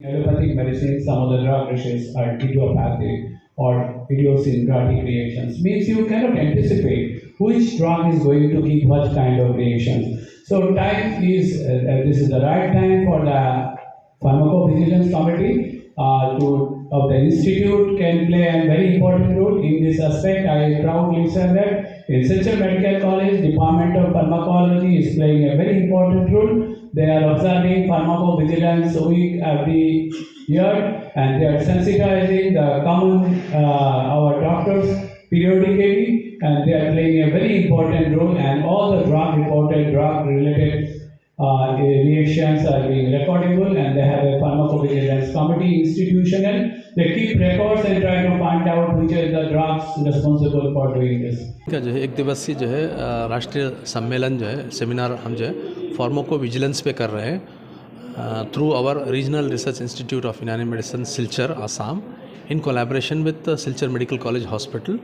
Allopathic medicine, some of the drug rashes are idiopathic or idiosyncratic reactions. Means you cannot anticipate which drug is going to give what kind of reactions. So time is, this is the right time for the pharmacovigilance committee of the institute can play a very important role in this aspect. I proudly say that in Silchar Medical College, Department of Pharmacology is playing a very important role. They are observing pharmacovigilance week every year, and they are sensitizing the common our doctors periodically, and they are playing a very important role. And all the drug-related reactions are being recordable, and they have a pharmacovigilance committee institutional. They keep records and try to find out which are the drugs responsible for doing this. का जो है एक दिवसीय जो है राष्ट्रीय सम्मेलन जो है सेमिनार हम जो है फार्माकोविजिलेंस पे कर रहे हैं through our regional research institute of Unani medicine Silchar Assam in collaboration with Silchar medical college hospital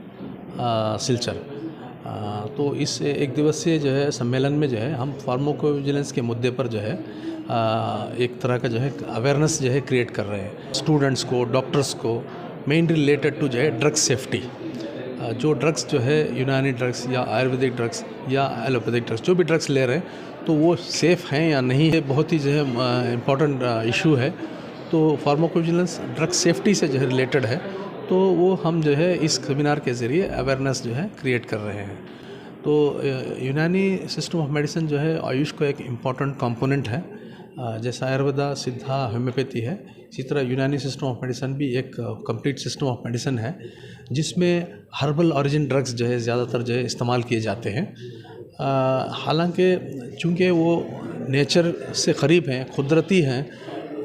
Silchar. तो इस एक दिवसीय जो है सम्मेलन में जो है हम फार्माकोविजिलेंस के मुद्दे पर जो है एक तरह का जो है अवेयरनेस जो है क्रिएट कर रहे हैं स्टूडेंट्स को, डॉक्टर्स को, मेनली रिलेटेड टू जो है ड्रग सेफ्टी। जो ड्रग्स जो है यूनानी ड्रग्स या आयुर्वेदिक ड्रग्स या एलोपैथिक ड्रग्स जो भी ड्रग्स ले रहे हैं तो वो सेफ़ हैं या नहीं, ये बहुत ही जो है इम्पॉर्टेंट इशू है। तो फार्माकोविजिलेंस ड्रग सेफ्टी से जो है रिलेटेड है, तो वो हम जो है इस सेमिनार के ज़रिए अवेयरनेस जो है क्रिएट कर रहे हैं। तो यूनानी सिस्टम ऑफ मेडिसिन जो है आयुष का एक इम्पॉर्टेंट कंपोनेंट है। जैसा आयुर्वेदा, सिद्धा, होम्योपैथी है, इसी तरह यूनानी सिस्टम ऑफ मेडिसिन भी एक कंप्लीट सिस्टम ऑफ मेडिसिन है जिसमें हर्बल ऑरिजिन ड्रग्स जो है ज़्यादातर जो है इस्तेमाल किए जाते हैं। हालांकि चूँकि वो नेचर से क़रीब हैं, कुदरती हैं,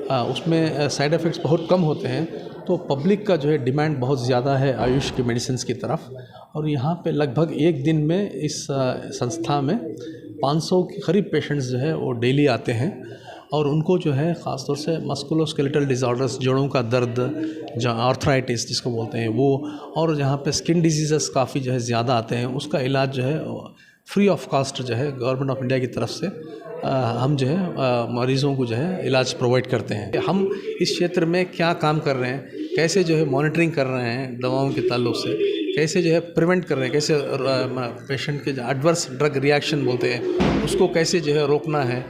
उसमें साइड इफ़ेक्ट्स बहुत कम होते हैं, तो पब्लिक का जो है डिमांड बहुत ज़्यादा है आयुष की मेडिसिन की तरफ। और यहाँ पे लगभग एक दिन में इस संस्था में 500 के करीब पेशेंट्स जो है वो डेली आते हैं, और उनको जो है ख़ास तौर से मस्कुलोस्केलेटल डिज़ॉर्डर्स, जोड़ों का दर्द, जहाँ आर्थराइटिस जिसको बोलते हैं वो, और जहाँ पे स्किन डिजीज़ेस काफ़ी जो है ज़्यादा आते हैं, उसका इलाज जो है फ्री ऑफ कॉस्ट जो है गवर्नमेंट ऑफ इंडिया की तरफ से हम जो है मरीज़ों को जो है इलाज प्रोवाइड करते हैं। हम इस क्षेत्र में क्या काम कर रहे हैं, कैसे जो है मॉनिटरिंग कर रहे हैं दवाओं के ताल्लुक से, कैसे जो है प्रिवेंट कर रहे हैं, कैसे पेशेंट के जो एडवर्स ड्रग रिएक्शन बोलते हैं उसको कैसे जो है रोकना है,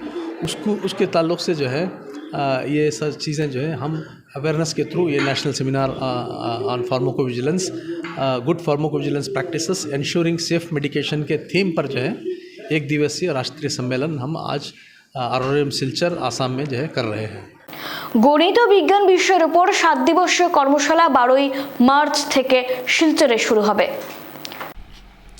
उसके ताल्लुक से जो है ये सब चीज़ें जो है हम अवेयरनेस के थ्रू ये national seminar on pharmacovigilance, good pharmacovigilance practices ensuring safe medication के थीम पर जो है एक दिवसीय राष्ट्रीय सम्मेलन हम आज आरओएम सिलचर आसाम में जो है कर रहे हैं। গণিত ও বিজ্ঞান বিষয়ের উপর 7 দিবসীয় কর্মশালা 12ই মার্চ থেকে শিলচরে শুরু হবে।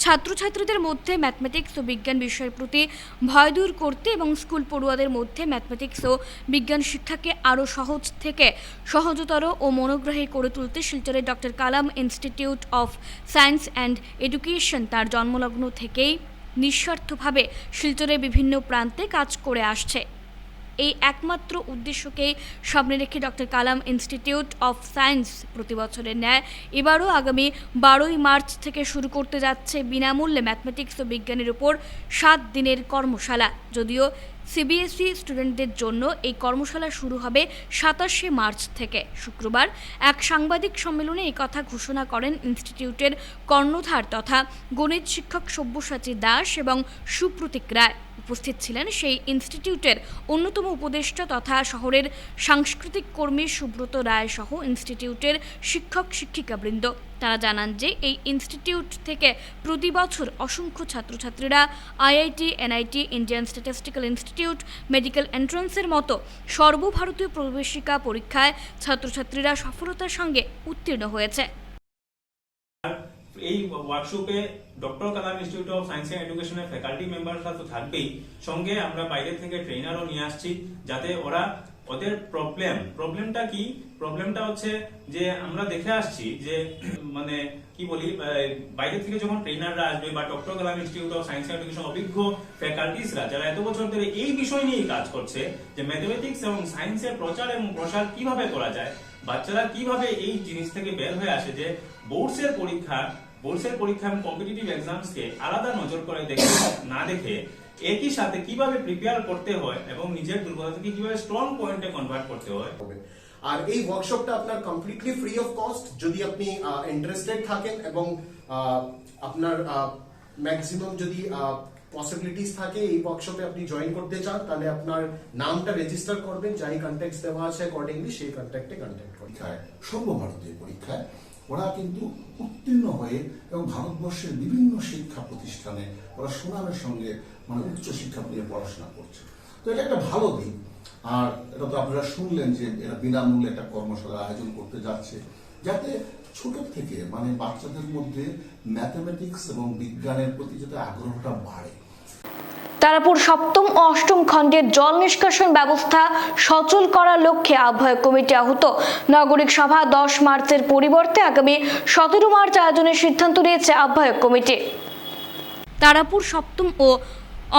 ছাত্রছাত্রীদের মধ্যে ম্যাথমেটিক্স ও বিজ্ঞান বিষয়ের প্রতি ভয় দূর করতে এবং স্কুল পড়ুয়াদের মধ্যে ম্যাথমেটিক্স ও বিজ্ঞান শিক্ষাকে আরও সহজ থেকে সহজতর ও মনোগ্রাহী করে তুলতে শিলচরে doctor Kalam institute of science and education তার জন্মলগ্ন থেকেই নিঃস্বার্থভাবে শিলচরের বিভিন্ন প্রান্তে কাজ করে আসছে। এই একমাত্র উদ্দেশ্যকেই সামনে রেখে doctor Kalam institute of science প্রতি বছরের ন্যায় এবারও আগামী 12ই মার্চ থেকে শুরু করতে যাচ্ছে বিনামূল্যে ম্যাথমেটিক্স ও বিজ্ঞানের উপর 7 দিনের কর্মশালা। যদিও সিবিএসই স্টুডেন্টদের জন্য এই কর্মশালা শুরু হবে 27শে মার্চ থেকে। শুক্রবার এক সাংবাদিক সম্মেলনে এই কথা ঘোষণা করেন ইনস্টিটিউটের কর্ণধার তথা গণিত শিক্ষক সব্যসাচী দাস এবং সুপ্রতীক রায়। উপস্থিত ছিলেন সেই ইনস্টিটিউটের অন্যতম উপদেষ্টা তথা শহরের সাংস্কৃতিক কর্মী সুব্রত রায় সহ ইনস্টিটিউটের শিক্ষক শিক্ষিকাবৃন্দ। তারা জানান যে এই ইনস্টিটিউট থেকে প্রতি বছর অসংখ্য ছাত্রছাত্রীরা IIT, NIT, Indian statistical institute, medical এন্ট্রান্সের মতো সর্বভারতীয় প্রবেশিকা পরীক্ষায় ছাত্রছাত্রীরা সফলতার সঙ্গে উত্তীর্ণ হয়েছে। এই ওয়ার্কশপে doctor Kalam institute of science and এডুকেশনের ফ্যাকাল্টি মেম্বাররা তো থাকবেই, সঙ্গে আমরা বাইরে থেকে ট্রেনারও নিয়ে আসছি, যাতে ওদের প্রবলেমটা কি, প্রবলেমটা হচ্ছে যে আমরা দেখে আসছি যে মানে কি বলি, বাইরে থেকে যখন ট্রেনাররা আসবে বা doctor Kalam institute of science and education অভিজ্ঞ ফ্যাকাল্টিসরা যারা এত বছর ধরে এই বিষয় নিয়ে কাজ করছে যে ম্যাথমেটিক্স এবং সায়েন্সের প্রচার এবং প্রসার কিভাবে করা যায়, বাচ্চারা কিভাবে এই জিনিস থেকে বের হয়ে আসে যে বোর্ডসের পরীক্ষা এবং কম্পিটিটিভ এক্সামসকে আলাদা নজর করে না দেখে একই সাথে কিভাবে প্রিপেয়ার করতে হয় এবং নিজের দুর্বলতা থেকে কিভাবে স্ট্রং পয়েন্টে কনভার্ট করতে হয়। আর এই ওয়ার্কশপটা আপনার কমপ্লিটলি ফ্রি অফ কস্ট। যদি আপনি ইন্টারেস্টেড থাকেন এবং আপনার ম্যাক্সিমাম যদি পসিবিলিটিস থাকে এই ওয়ার্কশপে আপনি জয়েন করতে চান, তাহলে আপনার নামটা রেজিস্টার করবেন, যাই কন্ট্যাক্ট দেওয়া আছে অ্যাকর্ডিংলি সেই কন্ট্যাক্টে কন্ট্যাক্ট করতে হয়। সর্বভারতীয় পরীক্ষায় ওরা কিন্তু উত্তীর্ণ হয়ে এবং ভারতবর্ষের বিভিন্ন শিক্ষা প্রতিষ্ঠানে ওরা সুনামের সঙ্গে মানে উচ্চ শিক্ষা নিয়ে পড়াশোনা করছে। তো এটা একটা ভালো দিক। আর এটা তো আপনারা শুনলেন যে এরা বিনামূল্যে একটা কর্মশালা আয়োজন করতে যাচ্ছে, যাতে ছোট থেকে মানে বাচ্চাদের মধ্যে ম্যাথমেটিক্স এবং বিজ্ঞানের প্রতি যাতে আগ্রহটা বাড়ে। তারাপুর সপ্তম ও অষ্টম খণ্ডের জল নিষ্কাশন ব্যবস্থা সচল করার লক্ষ্যে আহ্বায়ক কমিটি আহত নাগরিক সভা 10 মার্চের পরিবর্তে আগামী 17 মার্চ আয়োজনের সিদ্ধান্ত নিয়েছে আহ্বায়ক কমিটি। তারাপুর সপ্তম ও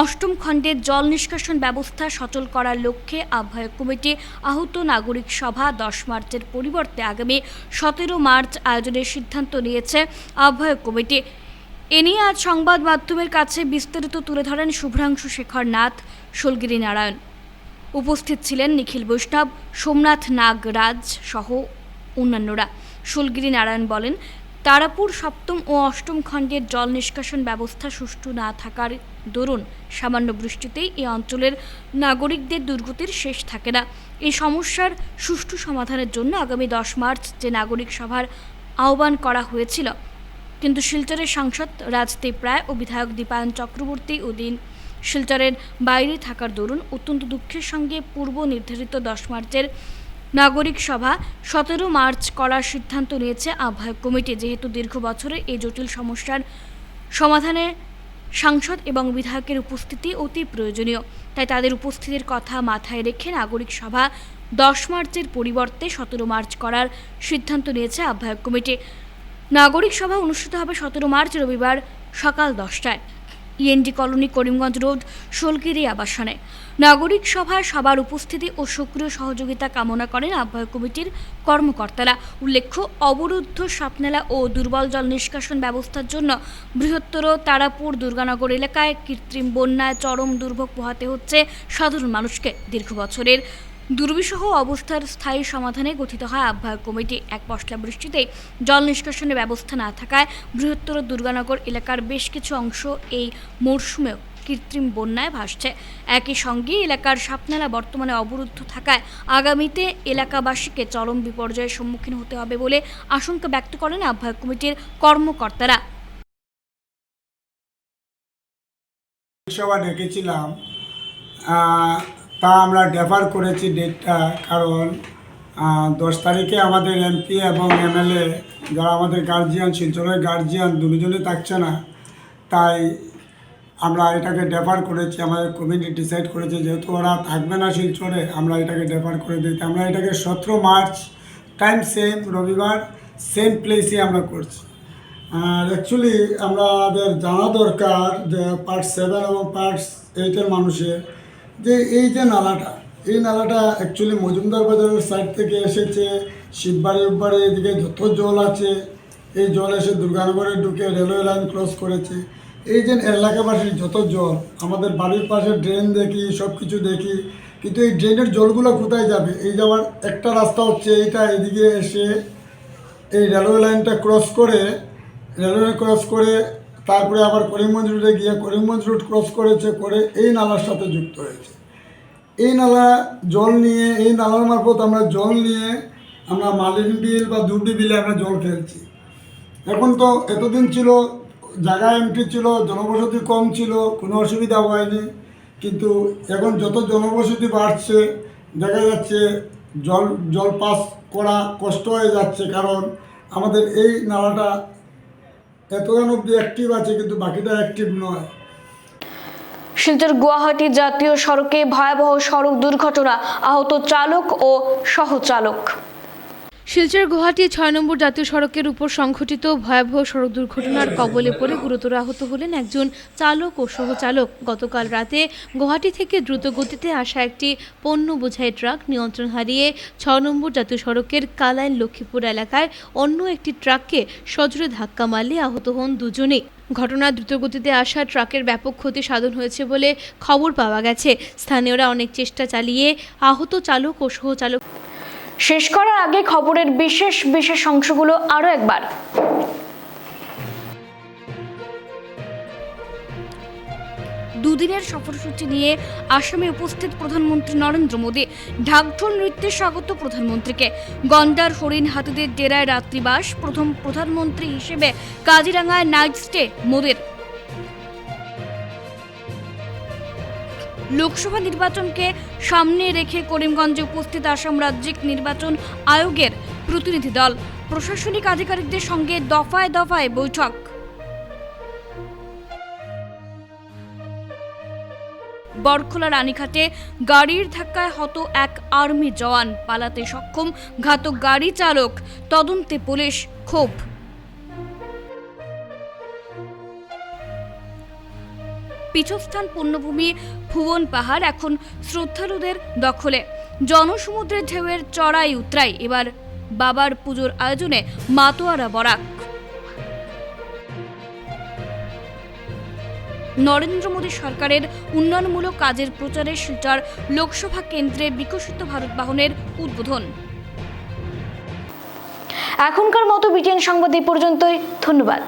অষ্টম খণ্ডের জল নিষ্কাশন ব্যবস্থা সচল করার লক্ষ্যে আহ্বায়ক কমিটি আহত নাগরিক সভা 10 মার্চের পরিবর্তে আগামী 17 মার্চ আয়োজনের সিদ্ধান্ত নিয়েছে আহ্বায়ক কমিটি। এ নিয়ে আজ সংবাদ মাধ্যমের কাছে বিস্তারিত তুলে ধরেন শুভ্রাংশু শেখর নাথ, শোলগিরি নারায়ণ। উপস্থিত ছিলেন নিখিল বৈষ্ণব, সোমনাথ নাগরাজ সহ অন্যান্যরা। শোলগিরি নারায়ণ বলেন, তারাপুর সপ্তম ও অষ্টম খণ্ডের জল নিষ্কাশন ব্যবস্থা সুষ্ঠু না থাকার দরুন সামান্য বৃষ্টিতেই এই অঞ্চলের নাগরিকদের দুর্গতির শেষ থাকে না। এই সমস্যার সুষ্ঠু সমাধানের জন্য আগামী 10 মার্চ যে নাগরিক সভার আহ্বান করা হয়েছিল, কিন্তু শিলচরের সাংসদ রাজদীপ রায় ও বিধায়ক দীপায়ন চক্রবর্তী ওদিন শিলচরের বাইরে থাকার দরুন অত্যন্ত দুঃখের সঙ্গে পূর্ব নির্ধারিত 10 মার্চের নাগরিক সভা 17 মার্চ করার সিদ্ধান্ত নিয়েছে আহ্বায়ক কমিটি। যেহেতু দীর্ঘ বছরের এই জটিল সমস্যার সমাধানে সাংসদ এবং বিধায়কের উপস্থিতি অতি প্রয়োজনীয়, তাই তাদের উপস্থিতির কথা মাথায় রেখে নাগরিক সভা 10 মার্চের পরিবর্তে 17 মার্চ করার সিদ্ধান্ত নিয়েছে আহ্বায়ক কমিটি। নাগরিক সভা অনুষ্ঠিত হবে 17 মার্চ রবিবার সকাল 10টায় ইএনডি কলোনি, করিমগঞ্জ রোড, শোলগিরি আবাসনে। নাগরিক সভায় সবার উপস্থিতি ও সক্রিয় সহযোগিতা কামনা করেন আহ্বায়ক কমিটির কর্মকর্তারা। উল্লেখ্য, অবরুদ্ধ সাপনালা ও দুর্বল জল নিষ্কাশন ব্যবস্থার জন্য বৃহত্তর তারাপুর দুর্গানগর এলাকায় কৃত্রিম বন্যায় চরম দুর্ভোগ পোহাতে হচ্ছে সাধারণ মানুষকে। দীর্ঘ বছরের দুর্বিষহ অবস্থার স্থায়ী সমাধানে গঠিত হয় আহ্বায়ক কমিটি। এক পশলা বৃষ্টিতেই জল নিষ্কাশনের ব্যবস্থা না থাকায় বৃহত্তর দুর্গানগর এলাকার বেশ কিছু অংশ এই মরশুমেও কৃত্রিম বন্যায় ভাসছে। একই সঙ্গে এলাকার সাপনালা বর্তমানে অবরুদ্ধ থাকায় আগামীতে এলাকাবাসীকে চরম বিপর্যয়ের সম্মুখীন হতে হবে বলে আশঙ্কা ব্যক্ত করেন আহ্বায়ক কমিটির কর্মকর্তারা। সভা ডেকেছিলাম, তা আমরা ডেফার করেছি ডেটটা, কারণ 10 তারিখে আমাদের এমপি এবং এমএলএ যারা আমাদের গার্জিয়ান, শিলচরের গার্জিয়ান দুজনেই থাকছে না, তাই আমরা এটাকে ডেফার করেছি। আমাদের কমিটি ডিসাইড করেছে যেহেতু ওরা থাকবে না শিলচরে, আমরা এটাকে ডেফার করে দিতে। আমরা এটাকে 17 মার্চ টাইম সেম রবিবার সেম প্লেসে আমরা করছি। আর অ্যাকচুয়ালি আমাদের জানা দরকার যে পার্ট 7 এবং পার্ট 8-এর মানুষের যে এই যে নালাটা, এই নালাটা অ্যাকচুয়ালি মজুমদার বাজারের সাইড থেকে এসেছে, শিববাড়ির উপরে এদিকে যত জল আছে এই জল এসে দুর্গানগরে ঢুকে রেলওয়ে লাইন ক্রস করেছে। এই যে এলাকাবাসীর যত জল, আমাদের বাড়ির পাশে ড্রেন দেখি, সব কিছু দেখি, কিন্তু এই ড্রেনের জলগুলো কোথায় যাবে? এই যাওয়ার একটা রাস্তা হচ্ছে এইটা, এদিকে এসে এই রেলওয়ে লাইনটা ক্রস করে তারপরে আবার করিমগঞ্জ রুটে গিয়ে করিমগঞ্জ রুট ক্রস করেছে, করে এই নালার সাথে যুক্ত হয়েছে। এই নালা জল নিয়ে, এই নালার মারফত আমরা জল নিয়ে আমরা মালিন বিল বা দুবড়ি বিলে আমরা জল ফেলছি। এখন তো এতদিন ছিল জায়গা এমটি ছিল, জনবসতি কম ছিল, কোনো অসুবিধা হয়নি, কিন্তু এখন যত জনবসতি বাড়ছে দেখা যাচ্ছে জল পাস করা কষ্ট হয়ে যাচ্ছে, কারণ আমাদের এই নালাটা এতক্ষণ অব্দি অ্যাক্টিভ আছে কিন্তু বাকিটা অ্যাক্টিভ নয়। শিলচর গুয়াহাটি জাতীয় সড়কে ভয়াবহ সড়ক দুর্ঘটনা, আহত চালক ও সহচালক। শিলচর গুয়াহাটি 6 নম্বর জাতীয় সড়কের উপর সংঘটিত ভয়াবহ সড়ক দুর্ঘটনার কবলে পড়ে গুরুতর আহত হলেন একজন চালক ও সহচালক। গতকাল রাতে গুয়াহাটি থেকে দ্রুত গতিতে আসা একটি পণ্য বোঝাই ট্রাক নিয়ন্ত্রণ হারিয়ে 6 নম্বর জাতীয় সড়কের কালাইন লক্ষ্মীপুর এলাকায় অন্য একটি ট্রাককে সজোরে ধাক্কা মারলে আহত হন দুজনেই। ঘটনায় দ্রুতগতিতে আসা ট্রাকের ব্যাপক ক্ষতি সাধন হয়েছে বলে খবর পাওয়া গেছে। স্থানীয়রা অনেক চেষ্টা চালিয়ে আহত চালক ও সহচালক শেষ করার আগে খবরের বিশেষ অংশগুলো আরও একবার। দুদিনের সফরসূচি নিয়ে আসামে উপস্থিত প্রধানমন্ত্রী নরেন্দ্র মোদী। ঢাকঢোল নৃত্যে স্বাগত প্রধানমন্ত্রীকে। গন্ডার হরিণ হাতিদের ডেরায় রাত্রিবাস। প্রথম প্রধানমন্ত্রী হিসেবে কাজিরাঙ্গায় নাইট স্টে মোদীর। লোকসভা নির্বাচনকে সামনে রেখে করিমগঞ্জে উপস্থিত আসাম রাজ্যিক নির্বাচন আয়োগের প্রতিনিধি দল। প্রশাসনিক আধিকারিকদের সঙ্গে দফায় দফায় বৈঠক। বরখোলা রানীঘাটে গাড়ির ধাক্কায় হত এক আর্মি জওয়ান, পালাতে সক্ষম ঘাতক গাড়ি চালক, তদন্তে পুলিশ। ক্ষোভ। পীঠস্থান পুণ্যভূমি ভুবন পাহাড় এখন শ্রদ্ধালুদের দখলে। জনসমুদ্রের ঢেউয়ের চড়াই উতরাই, এবার বাবার পুজোর আয়োজনে মাতোয়ারা বরাক। নরেন্দ্র মোদী সরকারের উন্নয়নমূলক কাজের প্রচারে শিলচর লোকসভা কেন্দ্রে বিকশিত ভারত বাহনের উদ্বোধন। এখনকার মতো বিটিএন সংবাদ এই পর্যন্তই। ধন্যবাদ।